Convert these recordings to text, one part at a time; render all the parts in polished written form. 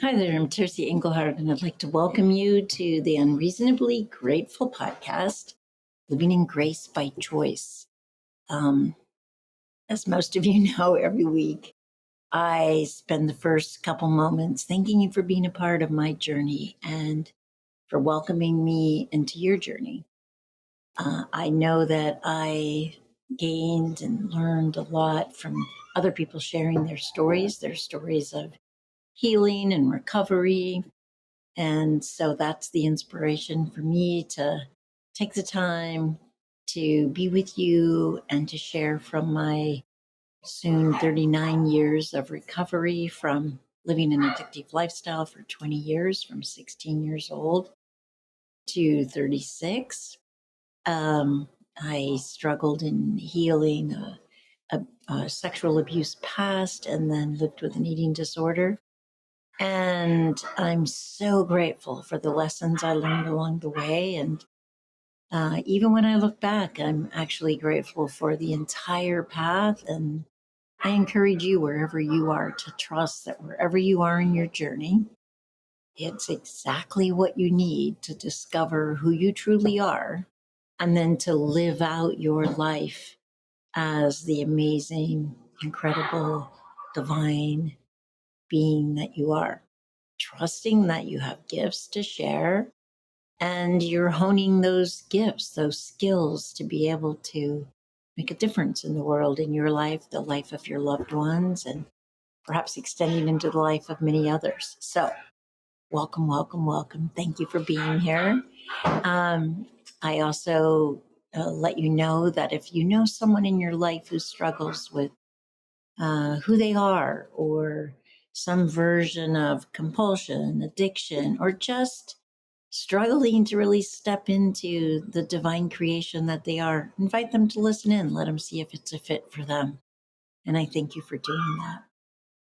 Hi there, I'm Tercy Engelhardt, and I'd like to welcome you to the Unreasonably Grateful podcast, Living in Grace by Choice. As most of you know, every week I spend the first couple moments thanking you for being a part of my journey and for welcoming me into your journey. I know that I gained and learned a lot from other people sharing their stories of healing and recovery. And so that's the inspiration for me to take the time to be with you and to share from my soon 39 years of recovery from living an addictive lifestyle for 20 years, from 16 years old to 36. I struggled in healing a sexual abuse past and then lived with an eating disorder. And I'm so grateful for the lessons I learned along the way. And even when I look back, I'm actually grateful for the entire path. And I encourage you, wherever you are, to trust that wherever you are in your journey, it's exactly what you need to discover who you truly are and then to live out your life as the amazing, incredible, divine being that you are. Trusting that you have gifts to share and you're honing those gifts, those skills to be able to make a difference in the world, in your life, the life of your loved ones, and perhaps extending into the life of many others. So, welcome, welcome, welcome. Thank you for being here. I also let you know that if you know someone in your life who struggles with who they are or some version of compulsion, addiction, or just struggling to really step into the divine creation that they are, invite them to listen in. Let them see if it's a fit for them. And I thank you for doing that.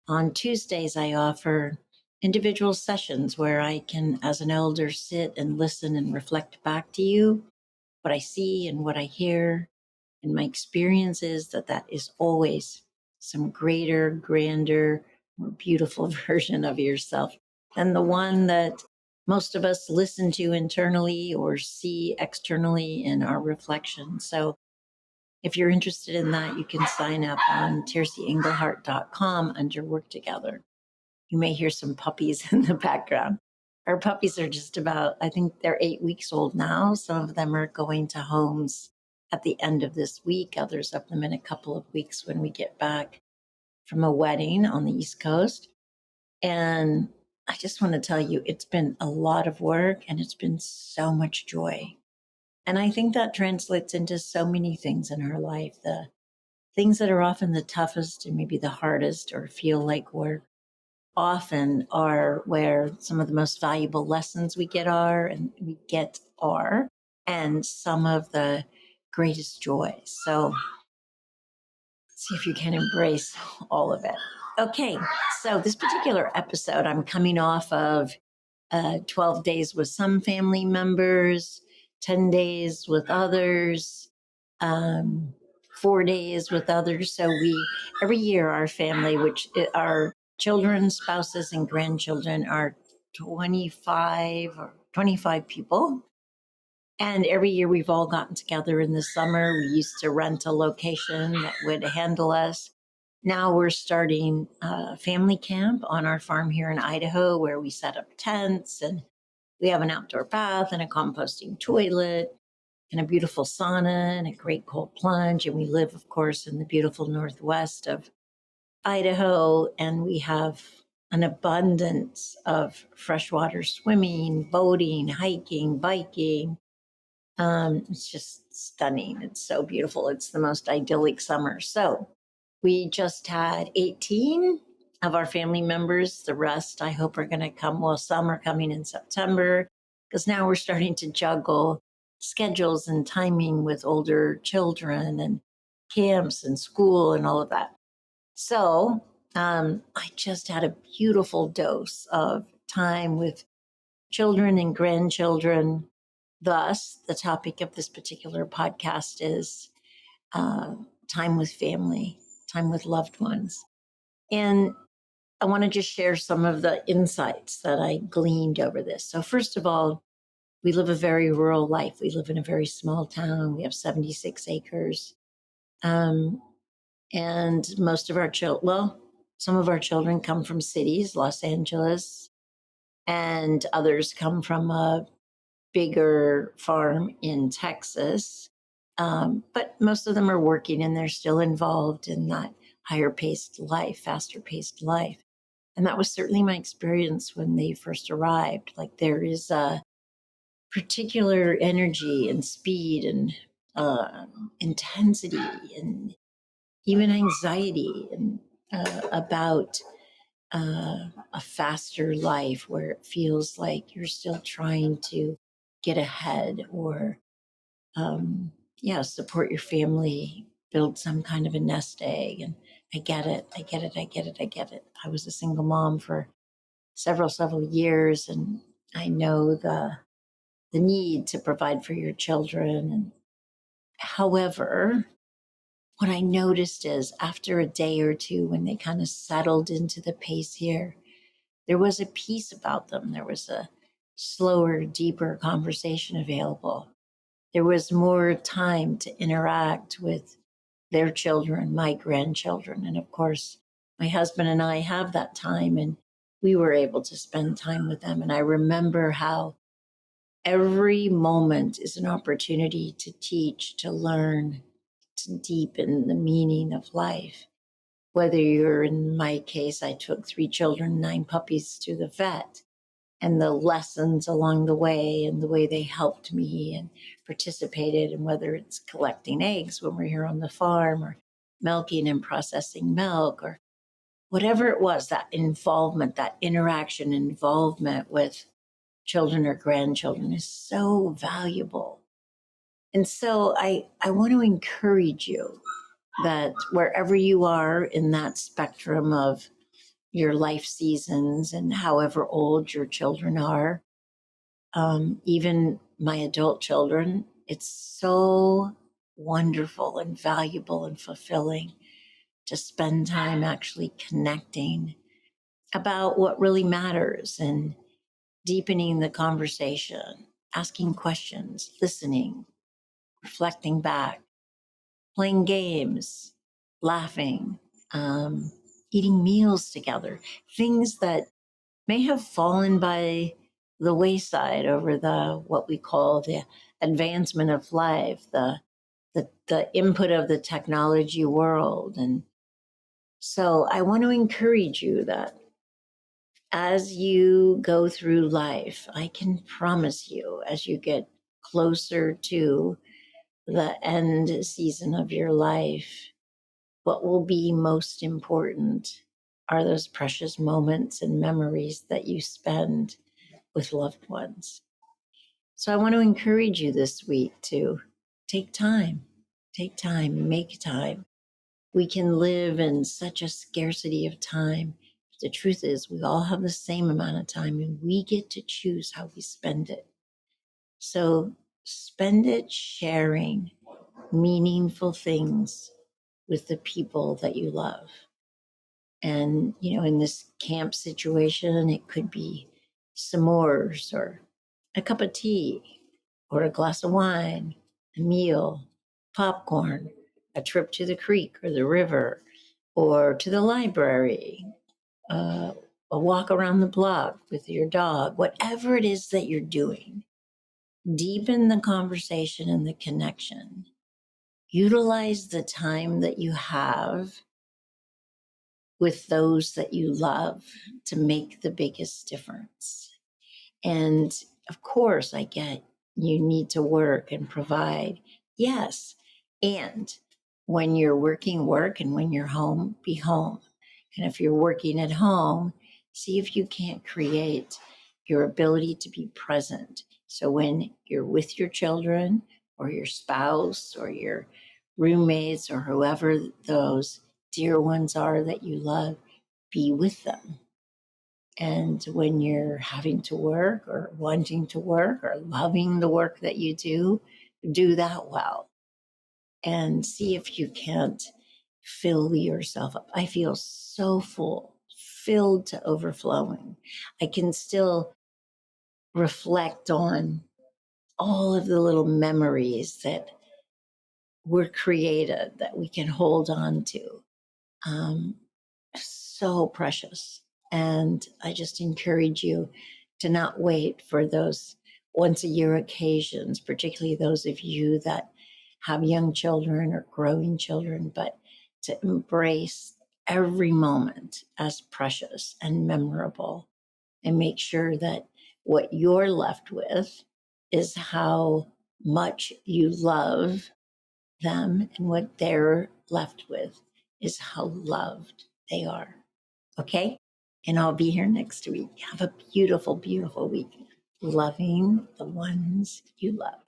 On Tuesdays, I offer individual sessions where I can, as an elder, sit and listen and reflect back to you what I see and what I hear. And my experience is that that is always some greater, grander, more beautiful version of yourself than the one that most of us listen to internally or see externally in our reflection. So if you're interested in that, you can sign up on tercyengelhart.com under Work Together. You may hear some puppies in the background. Our puppies are just about, I think they're 8 weeks old now. Some of them are going to homes at the end of this week. Others of them in a couple of weeks when we get back from a wedding on the East Coast. And I just want to tell you, it's been a lot of work and it's been so much joy. And I think that translates into so many things in our life. The things that are often the toughest and maybe the hardest or feel like work often are where some of the most valuable lessons we get are, and some of the greatest joys. So see if you can embrace all of it. Okay, so this particular episode, I'm coming off of 12 days with some family members, 10 days with others, 4 days with others. So every year, our family, our children, spouses, and grandchildren are 25 people. And every year we've all gotten together in the summer. We used to rent a location that would handle us. Now we're starting a family camp on our farm here in Idaho where we set up tents and we have an outdoor bath and a composting toilet and a beautiful sauna and a great cold plunge. And we live, of course, in the beautiful northwest of Idaho. And we have an abundance of freshwater swimming, boating, hiking, biking. It's just stunning. It's so beautiful. It's the most idyllic summer. So we just had 18 of our family members. The rest, I hope, are going to come. Well, some are coming in September because now we're starting to juggle schedules and timing with older children and camps and school and all of that. So I just had a beautiful dose of time with children and grandchildren. Thus, the topic of this particular podcast is time with family, time with loved ones. And I want to just share some of the insights that I gleaned over this. So, first of all, we live a very rural life. We live in a very small town. We have 76 acres. Um, and most of our children, well, some of our children come from cities, Los Angeles, and others come from a bigger farm in Texas. But most of them are working and they're still involved in that higher paced life, faster paced life. And that was certainly my experience when they first arrived. Like there is a particular energy and speed and intensity and even anxiety and about a faster life where it feels like you're still trying to get ahead or um, support your family, build some kind of a nest egg. And I get it. I get it. I get it. I get it. I was a single mom for several years, and I know the need to provide for your children. And however, what I noticed is after a day or two, when they kind of settled into the pace here, there was a peace about them. There was a slower, deeper conversation available. There was more time to interact with their children, my grandchildren. And of course, my husband and I have that time, and we were able to spend time with them. And I remember how every moment is an opportunity to teach, to learn, to deepen the meaning of life. Whether you're, in my case, I took 3 children, 9 puppies to the vet, and the lessons along the way and the way they helped me and participated, and whether it's collecting eggs when we're here on the farm or milking and processing milk or whatever it was, that involvement, that interaction involvement with children or grandchildren is so valuable. And so I want to encourage you that wherever you are in that spectrum of your life seasons and however old your children are, even my adult children, it's so wonderful and valuable and fulfilling to spend time actually connecting about what really matters and deepening the conversation, asking questions, listening, reflecting back, playing games, laughing, eating meals together, things that may have fallen by the wayside over the what we call the advancement of life, the input of the technology world. And so I want to encourage you that as you go through life, I can promise you, as you get closer to the end season of your life, what will be most important are those precious moments and memories that you spend with loved ones. So I want to encourage you this week to take time, make time. We can live in such a scarcity of time. The truth is, we all have the same amount of time and we get to choose how we spend it. So spend it sharing meaningful things with the people that you love. And, in this camp situation, it could be s'mores or a cup of tea or a glass of wine, a meal, popcorn, a trip to the creek or the river or to the library, uh, a walk around the block with your dog, whatever it is that you're doing. Deepen the conversation and the connection. Utilize the time that you have with those that you love to make the biggest difference. And of course, I get you need to work and provide. Yes. And when you're working, work, and when you're home, be home. And if you're working at home, see if you can't create your ability to be present. So when you're with your children or your spouse or your roommates or whoever those dear ones are that you love, be with them. And when you're having to work or wanting to work or loving the work that you do that well and see if you can't fill yourself up. I feel so full, filled to overflowing. I can still reflect on all of the little memories that were created that we can hold on to. Um, so precious. And I just encourage you to not wait for those once a year occasions, particularly those of you that have young children or growing children, but to embrace every moment as precious and memorable and make sure that what you're left with is how much you love them, and what they're left with is how loved they are. Okay? And I'll be here next week. Have a beautiful, beautiful week. Loving the ones you love.